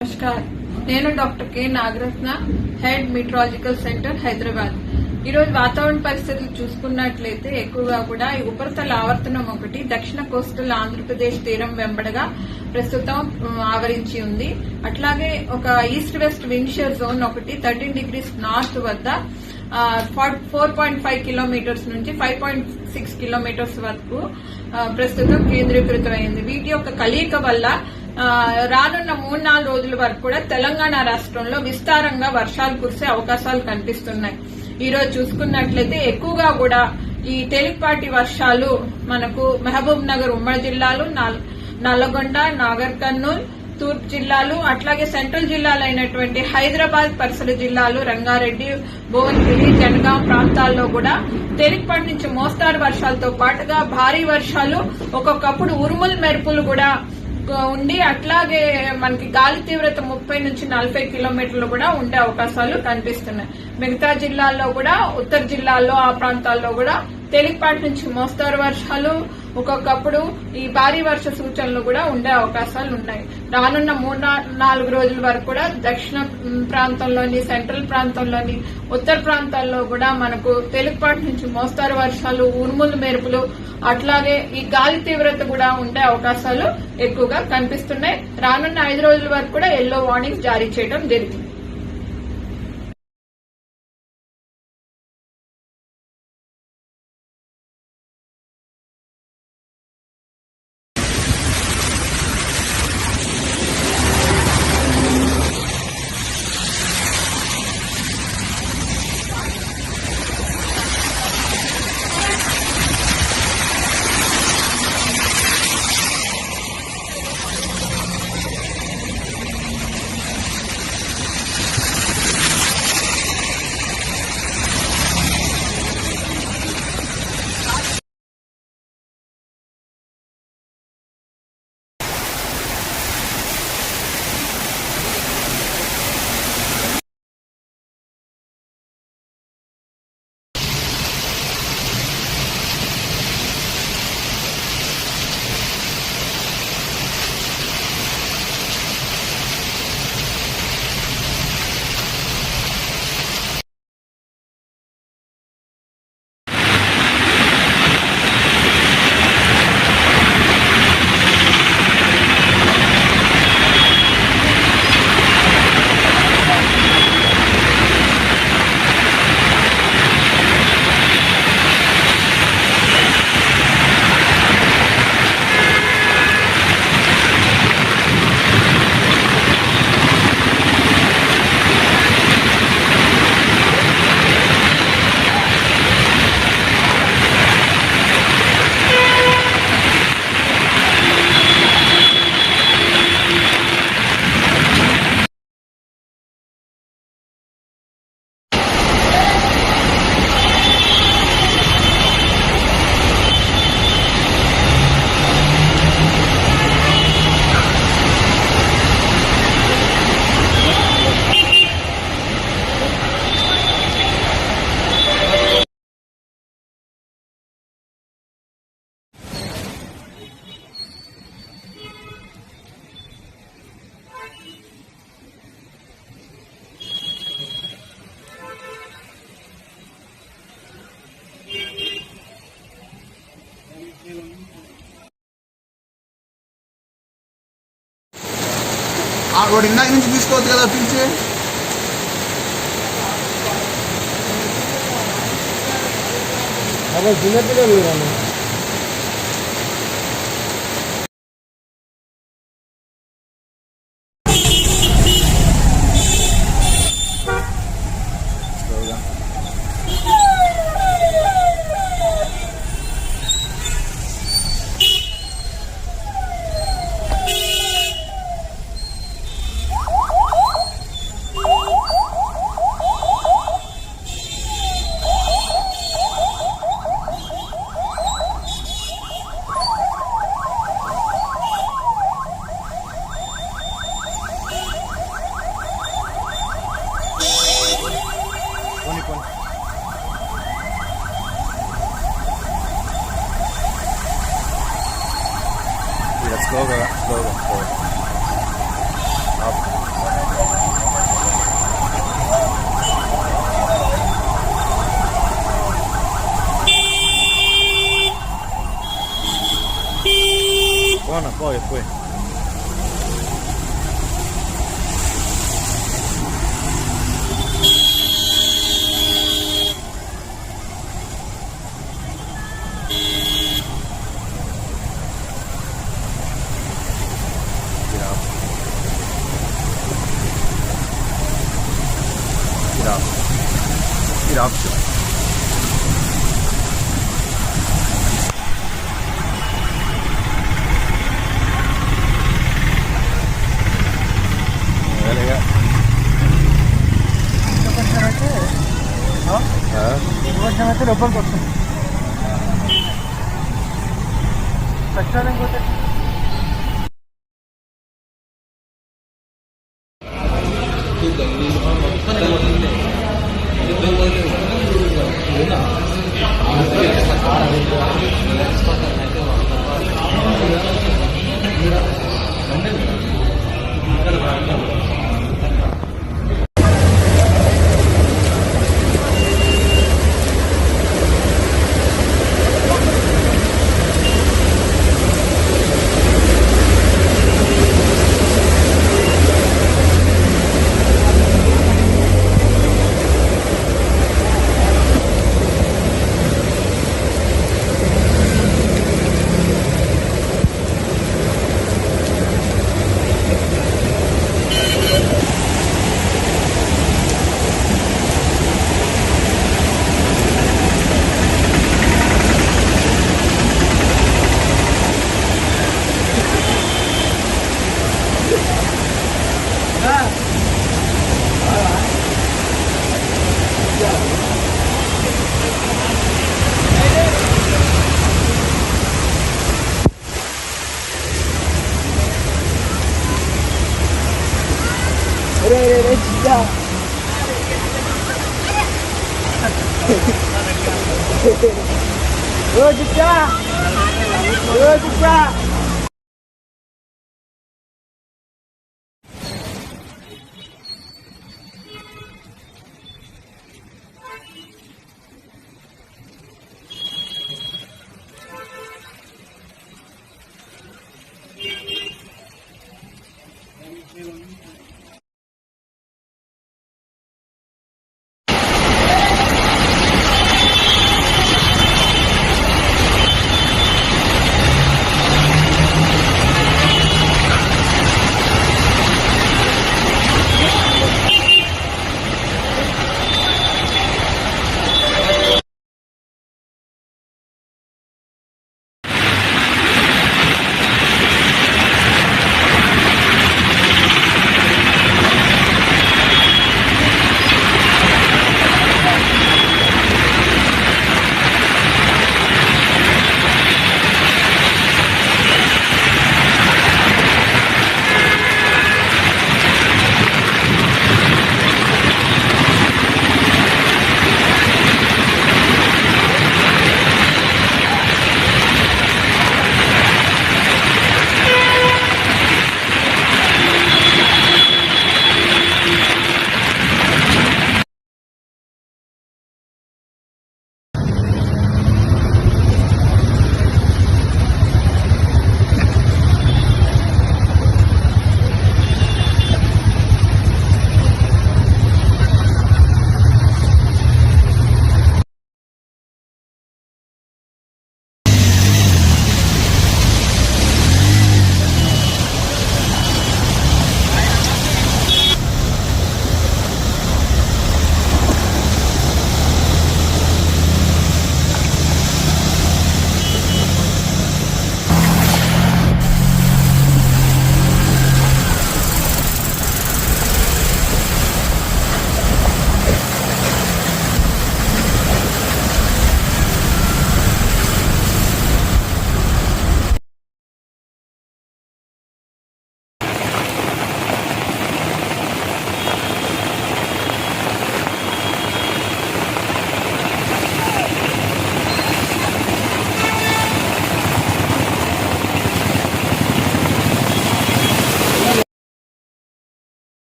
నమస్కారం. నేను doctor K Nagaratna, head meteorological centre, Hyderabad. ఈరోజు వాతావరణ పరిస్థితులు చూసుకున్నట్లయితే ఎక్కువగా కూడా ఈ ఉపరితల ఆవర్తనం ఒకటి దక్షిణ కోస్టల్ ఆంధ్రప్రదేశ్ తీరం వెంబడగా ప్రస్తుతం ఆవరించి ఉంది. అట్లాగే ఒక east west wind shear zone ఒకటి 13 degrees నార్త్ వద్ద 4.5 కిలోమీటర్స్ నుంచి 5.6 కిలోమీటర్స్ వరకు ప్రస్తుతం కేంద్రీకృతమైంది. వీటి యొక్క కలయిక వల్ల రానున్న 3-4 రోజుల వరకు కూడా తెలంగాణ రాష్ట్రంలో విస్తారంగా వర్షాలు కురిసే అవకాశాలు కనిపిస్తున్నాయి. ఈ రోజు చూసుకున్నట్లయితే ఎక్కువగా కూడా ఈ తేలికపాటి వర్షాలు మనకు మహబూబ్ నగర్ ఉమ్మడి జిల్లాలు, నల్లగొండ, నాగర్ కర్నూల్, తూర్పు జిల్లాలు, అట్లాగే సెంట్రల్ జిల్లాలైనటువంటి హైదరాబాద్ పరిసర జిల్లాలు, రంగారెడ్డి, భువనగిరి, జనగాం ప్రాంతాల్లో కూడా తేలికపాటి నుంచి మోస్తారు వర్షాలతో పాటుగా భారీ వర్షాలు, ఒక్కొక్కప్పుడు ఉరుములు మెరుపులు కూడా ఉండి అట్లాగే మనకి గాలి తీవ్రత 30 నుంచి 40 కిలోమీటర్లు కూడా ఉండే అవకాశాలు కనిపిస్తున్నాయి. మిగతా జిల్లాల్లో కూడా ఉత్తర జిల్లాల్లో ఆ ప్రాంతాల్లో కూడా తేలికపాటి నుంచి మోస్తారు వర్షాలు, ఒక్కొక్కప్పుడు ఈ భారీ వర్ష సూచనలు కూడా ఉండే అవకాశాలు ఉన్నాయి. రానున్న 3-4 రోజుల వరకు కూడా దక్షిణ ప్రాంతంలోని, సెంట్రల్ ప్రాంతంలోని, ఉత్తర ప్రాంతాల్లో కూడా మనకు తేలికపాటి నుంచి మోస్తారు వర్షాలు, ఉరుములు మెరుపులు, అట్లాగే ఈ గాలి తీవ్రత కూడా ఉండే అవకాశాలు ఎక్కువగా కనిపిస్తున్నాయి. రానున్న 5 రోజుల వరకు కూడా ఎల్లో వార్నింగ్స్ జారీ చేయడం జరిగింది. వాడు ఇందాక నుంచి తీసుకోవచ్చు కదా పిలిచి. చిన్నపిల్లలు Slow. మీరు ఆప్షన్ అయితే లోపలికి వస్తుంది ప్రచారం పోతే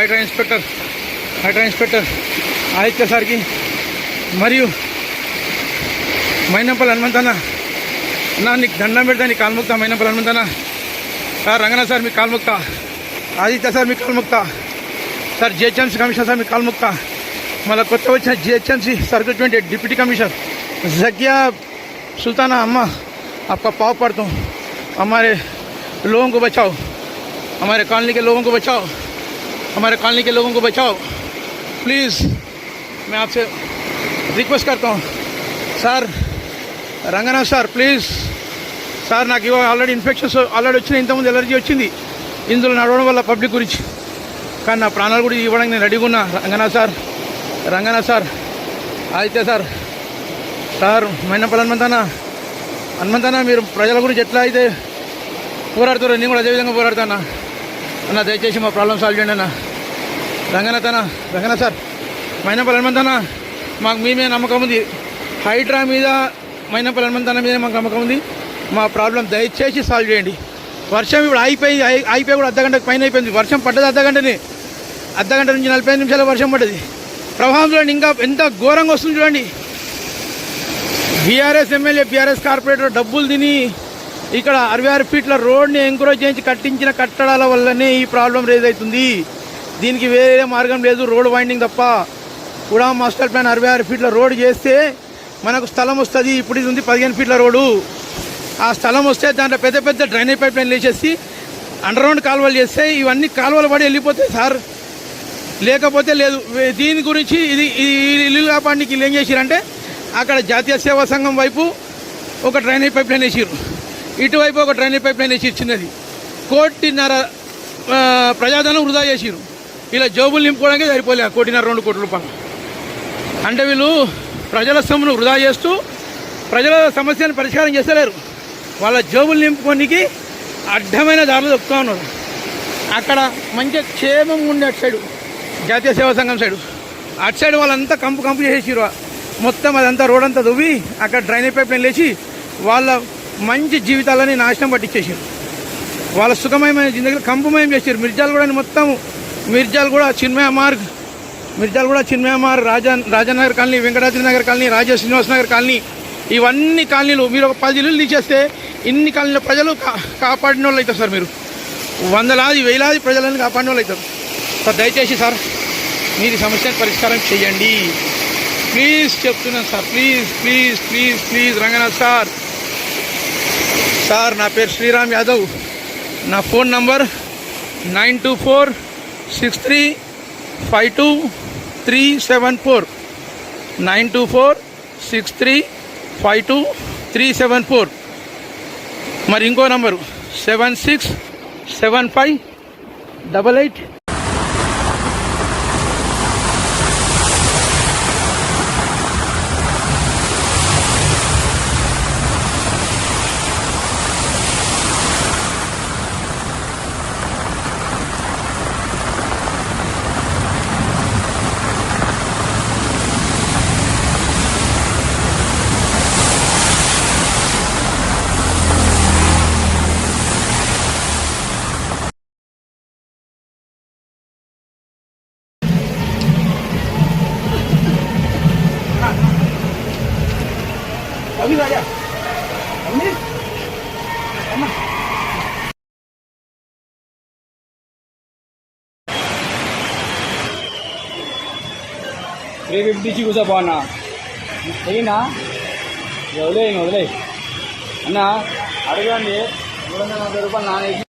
హైడ్రా ఇన్స్పెక్టర్ ఆదిత్య సార్కి మరియు మైనంపల్లి హనుమంతన్న నా నీకు దండం పెడతా నీ కాల్ముక్తా మైనంపల్లి హనుమంతన్న సార్ రంగనాథ్ సార్ మీకు కాల్ముక్తా ఆదిత్య సార్ మీకు కాల్ముక్తా సార్ జిహెచ్ఎంసీ కమిషనర్ సార్ మీకు కాల్ముక్తా మళ్ళీ కొత్త వచ్చిన GHMC circle 20 deputy commissioner Zakia Sultana अम्मा आपका पाँव पड़ता हूँ हमारे लोगों को बचाओ हमारे कॉलोनी के लोगों को बचाओ प्लीज़ मैं आपसे रिक्वेस्ट करता हूँ sir Ranganath sir please sir నాకు ఆల్రెడీ ఇన్ఫెక్షన్స్ ఆల్రెడీ వచ్చినాయి ఇంతకుముందు ఎలర్జీ వచ్చింది ఇందులో నడవడం వల్ల పబ్లిక్ గురించి కానీ నా ప్రాణాలు కూడా ఇవ్వడానికి నేను రెడీగా ఉన్నా రంగనాథ్ సార్ ఆదిత్య సార్ మైనంపల్లి హనుమంతన్న మీరు ప్రజల గురించి ఎట్లా అయితే పోరాడుతారో నేను కూడా అదేవిధంగా పోరాడుతాను అన్న దయచేసి మా ప్రాబ్లం సాల్వ్ చేయండి అన్న రంగనాథ్ సార్ మైనంపల్లి హనుమంతన్న మాకు మీ మీద నమ్మకం ఉంది హైడ్రా మీద మైనంపల్లి హనుమంతన్న మీద మాకు నమ్మకం ఉంది మా ప్రాబ్లం దయచేసి సాల్వ్ చేయండి వర్షం ఇప్పుడు అయిపోయి కూడా అర్ధగంటకు పైన అయిపోయింది వర్షం పడ్డది అర్ధగంట నుంచి 45 నిమిషాల వర్షం పడ్డది ప్రవాహం చూడండి ఇంకా ఎంత ఘోరంగా వస్తుంది చూడండి బీఆర్ఎస్ ఎమ్మెల్యే బీఆర్ఎస్ కార్పొరేటర్ డబ్బులు తిని ఇక్కడ 66 ఫీట్ల రోడ్ని ఎంకరేజ్ చేయించి కట్టించిన కట్టడాల వల్లనే ఈ ప్రాబ్లం రేజ్ అవుతుంది దీనికి వేరే మార్గం లేదు రోడ్ వైండింగ్ తప్ప కూడా మాస్టర్ ప్లాన్ 66 ఫీట్ల రోడ్ చేస్తే మనకు స్థలం వస్తుంది ఇప్పుడు ఇది ఉంది 15 ఫీట్ల రోడ్డు ఆ స్థలం వస్తే దాంట్లో పెద్ద డ్రైనేజ్ పైప్ లైన్ వేసేసి అండర్గ్రౌండ్ కాలువలు చేస్తే ఇవన్నీ కాలువలు పడి వెళ్ళిపోతాయి సార్ లేకపోతే లేదు దీని గురించి ఇది ఇల్లు కాపాడికి వీళ్ళు ఏం చేసిరంటే అక్కడ జాతీయ సేవా సంఘం వైపు ఒక డ్రైనేజ్ పైప్ లైన్ వేసిర్రు ఇటువైపు ఒక డ్రైనేజ్ పైప్ లైన్ వేసి చిన్నది 1.5 ప్రజాధనం వృధా చేసిర్రు ఇలా జోబులు నింపుకోవడానికి సరిపోలే 1.5-2 కోట్ల రూపాయలు అంటే వీళ్ళు ప్రజల సొమ్మును వృధా చేస్తూ ప్రజల సమస్యను పరిష్కారం చేస్తలేరు వాళ్ళ జోబులు నింపుకోనికి అడ్డమైన దారులు దొక్కుతూ ఉన్నారు అక్కడ మంచిగా క్షేమంగా ఉండే అటు సైడు జాతీయ సేవా సంఘం అటు సైడ్ వాళ్ళంతా కంపు చేసేసారు మొత్తం అదంతా రోడ్ అంతా దువ్వి అక్కడ డ్రైనేజ్ పైప్ లైన్ లేచి వాళ్ళ మంచి జీవితాలని నాశనం పట్టించేసారు వాళ్ళ సుఖమయమైన జిందగీలో కంపుమయం చేశారు మిర్జాల్ కూడా చిన్మయ మార్గ్ రాజానగర్ కాలనీ వెంకటాద్రి నగర్ కాలనీ రాజా శ్రీనివాస్ నగర్ కాలనీ ఇవన్నీ కాలనీలు మీరు ఒక 10 ఇల్లులు తీసేస్తే ఇన్ని కాలనీల ప్రజలు కాపాడిన వాళ్ళు అవుతారు సార్ మీరు వేలాది ప్రజలను కాపాడిన వాళ్ళు అవుతారు సార్ దయచేసి సార్ మీరు సమస్యను పరిష్కారం చేయండి ప్లీజ్ చెప్తున్నాను సార్ ప్లీజ్ రంగనాథ్ సార్ నా పేరు శ్రీరామ్ యాదవ్ నా ఫోన్ నంబర్ 9246352 374 మరి ఇంకో నంబరు 767588350 కూర్చోపోన్నా అయినా వదిలే అన్న అడగండి 340 రూపాయలు నానేసి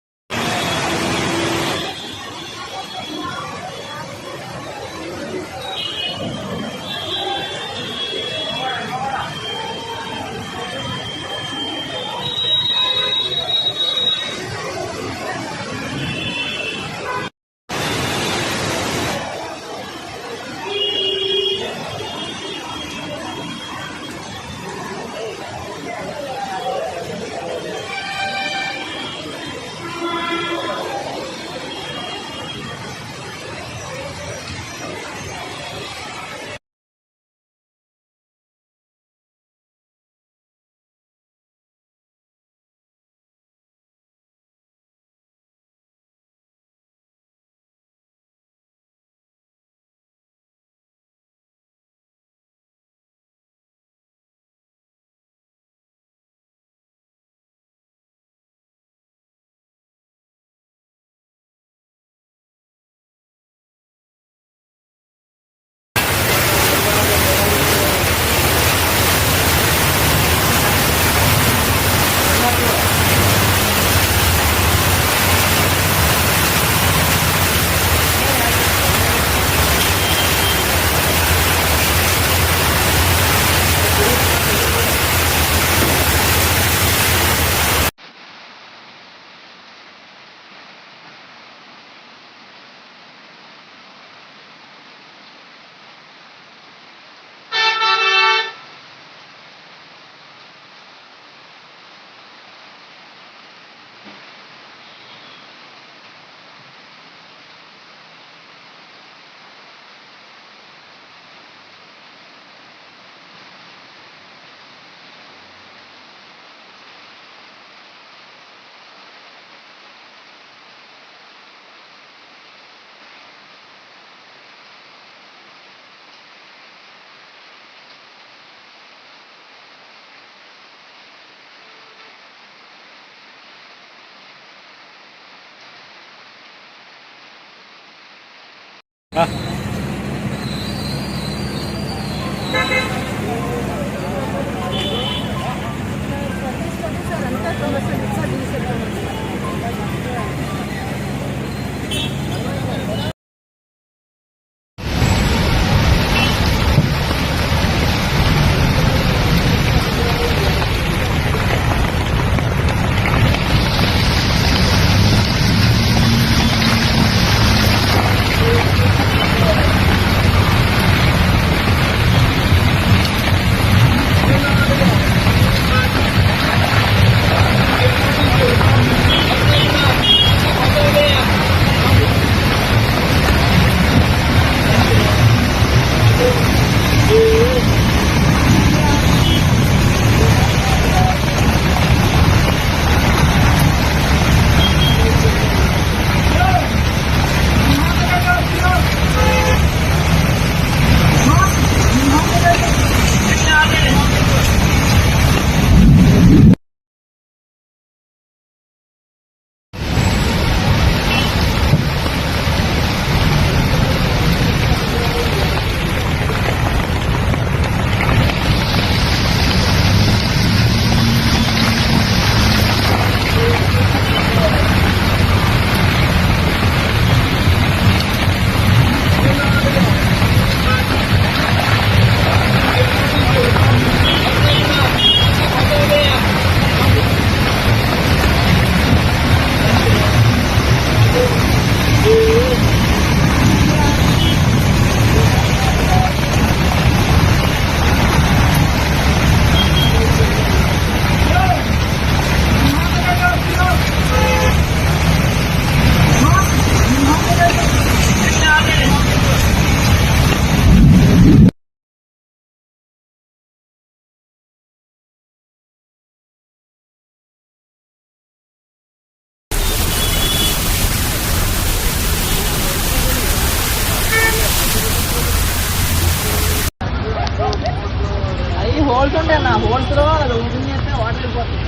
హోల్స్ ఉంటాయి అన్న, హోల్స్ లో ఓపెన్ చేస్తే వాటర్ వెళ్ళిపోతుంది.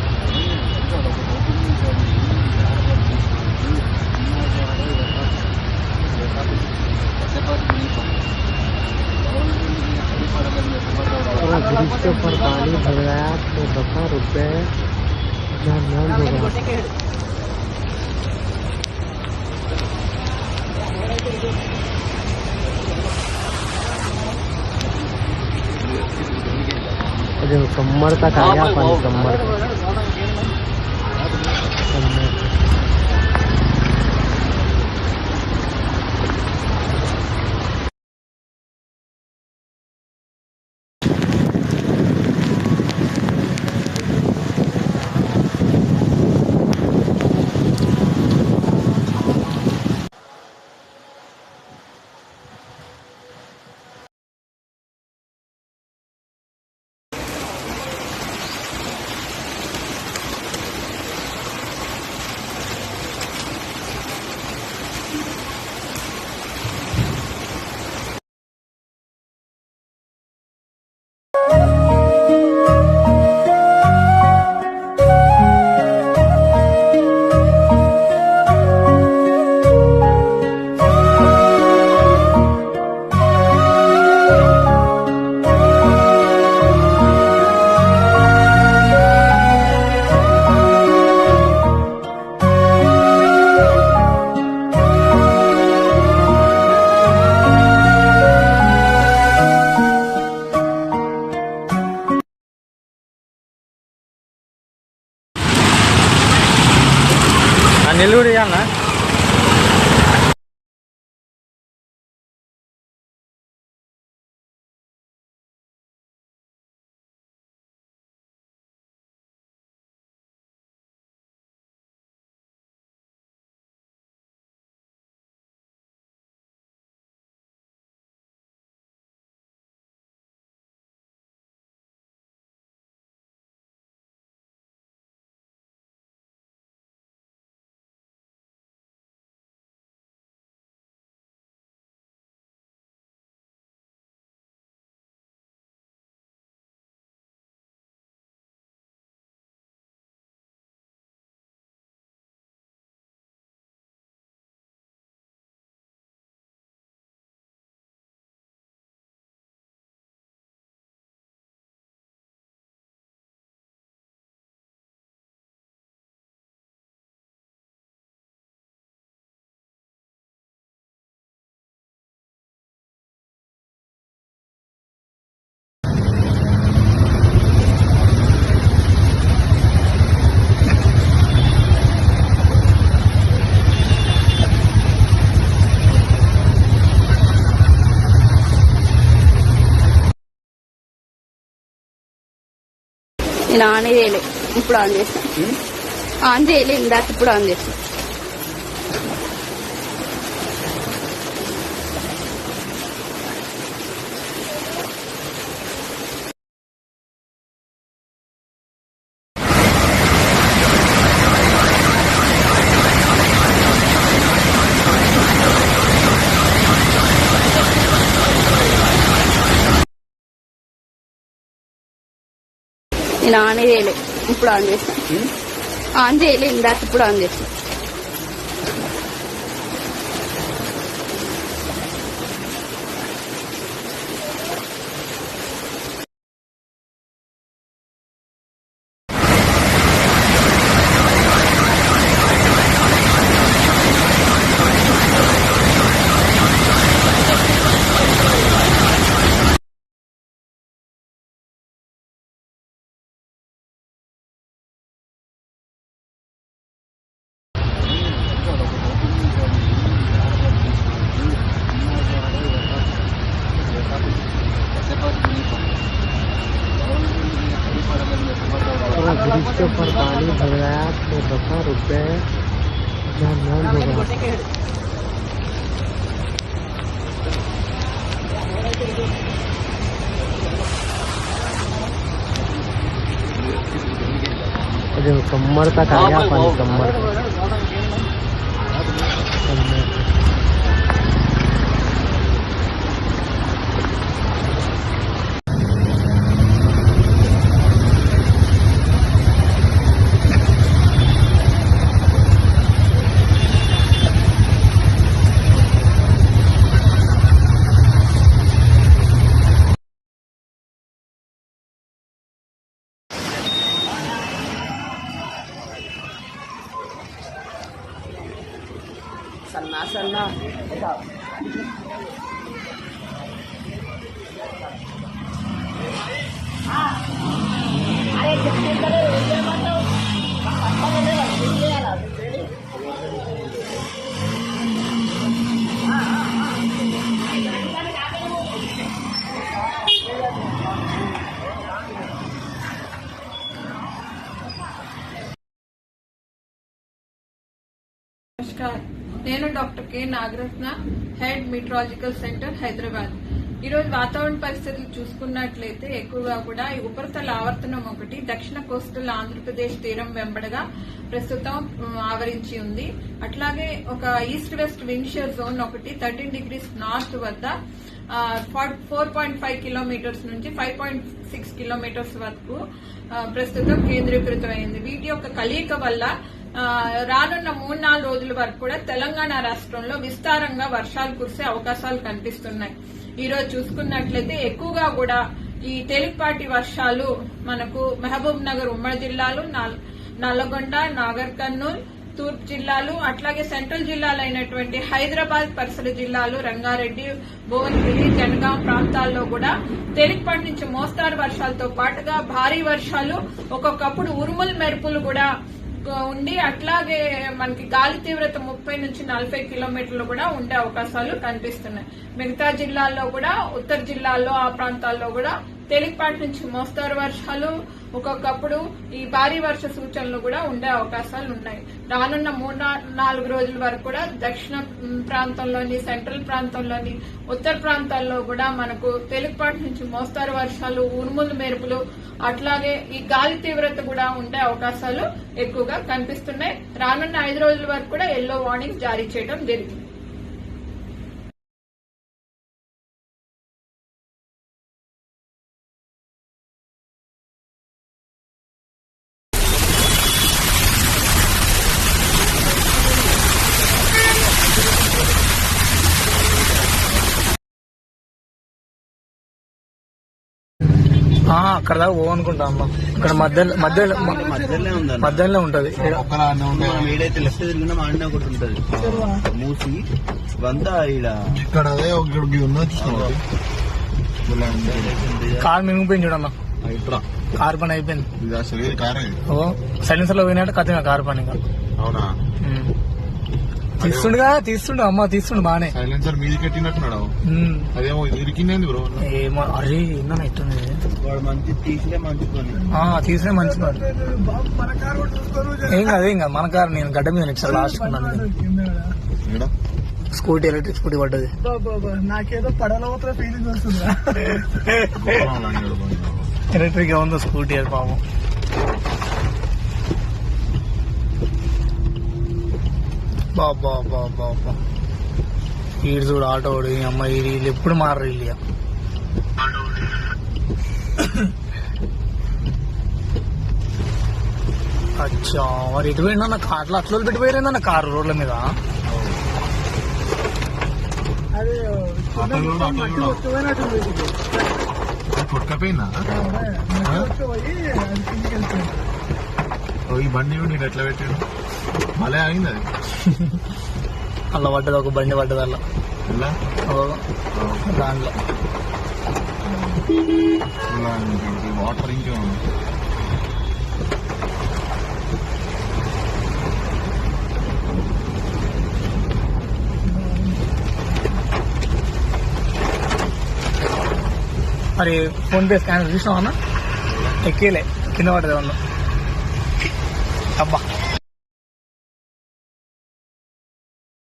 ब्रिज के ऊपर पानी भर गया तो 10 रुपये कमर तक आ गया पानी, कमर నెల్లూరు అన్న నేను ఆన్ చేయలే, ఇప్పుడు ఆన్ చేస్తాను. ఆన్ చేయలే ఇందాక, ఇప్పుడు ఆన్ చేస్తాను. నేను ఆన్ చేయలే, ఇప్పుడు ఆన్ చేస్తాను. ఆన్ చేయలే ఇందాక, ఇప్పుడు ఆన్ చేస్తాను. पूरा ब्रिज के ऊपर पानी भर गया तो 10 रुपये बंद हो गया। देखो कमर तक आ गया पानी, कमर సన్నా నమస్కారం, నేను doctor K Nagaratna, head meteorological centre, Hyderabad. ఈరోజు వాతావరణ పరిస్థితులు చూసుకున్నట్లయితే ఎక్కువగా కూడా ఈ ఉపరితల ఆవర్తనం ఒకటి దక్షిణ కోస్టల్ ఆంధ్రప్రదేశ్ తీరం వెంబడగా ప్రస్తుతం ఆవరించి ఉంది. అట్లాగే ఒక ఈస్ట్ వెస్ట్ విండ్షియర్ జోన్ ఒకటి 13 డిగ్రీస్ నార్త్ వద్ద 4.5 కిలోమీటర్స్ నుంచి 5.6 కిలోమీటర్స్ వరకు ప్రస్తుతం కేంద్రీకృతమైంది. వీటి యొక్క కలయిక వల్ల రానున్న 3-4 రోజుల వరకు కూడా తెలంగాణ రాష్ట్రంలో విస్తారంగా వర్షాలు కురిసే అవకాశాలు కనిపిస్తున్నాయి. ఈ రోజు చూసుకున్నట్లయితే ఎక్కువగా కూడా ఈ తేలికపాటి వర్షాలు మనకు మహబూబ్ నగర్ ఉమ్మడి జిల్లాలు, నల్లగొండ, నాగర్ కర్నూల్, తూర్పు జిల్లాలు, అట్లాగే సెంట్రల్ జిల్లాలు అయినటువంటి హైదరాబాద్ పరిసర జిల్లాలు, రంగారెడ్డి, భువనగిరి, జనగాం ప్రాంతాల్లో కూడా తేలికపాటి నుంచి మోస్తారు వర్షాలతో పాటుగా భారీ వర్షాలు, ఒక్కొక్కప్పుడు ఉరుములు మెరుపులు కూడా ఉండి అట్లాగే మనకి గాలి తీవ్రత 30 నుంచి 40 కిలోమీటర్లు కూడా ఉండే అవకాశాలు కనిపిస్తున్నాయి. మిగతా జిల్లాల్లో కూడా, ఉత్తర జిల్లాల్లో ఆ ప్రాంతాల్లో కూడా తేలికపాటి నుంచి మోస్తారు వర్షాలు, ఒక్కొక్కప్పుడు ఈ భారీ వర్ష సూచనలు కూడా ఉండే అవకాశాలు ఉన్నాయి. రానున్న 3-4 రోజుల వరకు కూడా దక్షిణ ప్రాంతంలోని, సెంట్రల్ ప్రాంతంలోని, ఉత్తర ప్రాంతాల్లో కూడా మనకు తేలికపాటి నుంచి మోస్తారు వర్షాలు, ఉరుములు మెరుపులు, అట్లాగే ఈ గాలి తీవ్రత కూడా ఉండే అవకాశాలు ఎక్కువగా కనిపిస్తున్నాయి. రానున్న 5 రోజుల వరకు కూడా ఎల్లో వార్నింగ్ జారీ చేయడం జరిగింది. అక్కడ దాకా పోవనుకుంటా అమ్మ, ఇక్కడ మధ్యలో ఉంటది. ఏడైతే లెఫ్ట్ తిరిగినా ఆడినా ఒకటి ఉంటది మూసి ఇవంతా ఇక్కడ అదే ఒకటి ఉన్నది. కార్ మింగిపోయింది చూడమ్మా, కార్ పని అయిపోయింది. సైలెన్సర్ లో పోయినట్టు కథ కార్ పని. అవునా? తీస్తుండు అమ్మ తీస్తుండు బానే. సైలెన్సర్ మీది కట్టినట్టున్నాడు. అదేమో ఇరికింది బ్రో. ఏమో అరే ఏందని ఎట్టుంది వాడు మంచి తీసినే మంచి పని. తీసినే మంచి పని. ఏం కాదు మన కారు నేను గడ్డ మీద next last scooty electric scooty పడ్డది. నాకేదో పడవలో ఫీలింగ్ వస్తుంది. ఎలక్ట్రిక్ ఉందో స్కూటీ అది పాపం. బాబా బాబా ఈడు చూడు ఆటో వాడు. ఈ అమ్మాయి వీళ్ళు ఎప్పుడు మారరు వీళ్ళు. అచ్చా మరి ఎటు పోయిందన్న కార్లో అట్లా పెట్టిపోయారేందన్న కారు రోడ్ల మీద. కొట్టుకపోయిందా ఈ బండి నేను ఎట్లా పెట్టాడు మళ్ళీ ఆగింది అది. అలా పడ్డది ఒక బండి పడ్డది అలా దాంట్లో వాటర్ ఇంకేమో. మరి ఫోన్ పే స్కానర్ చూసినావన్నా ఎక్కేలే కింద పడ్డది అబ్బా.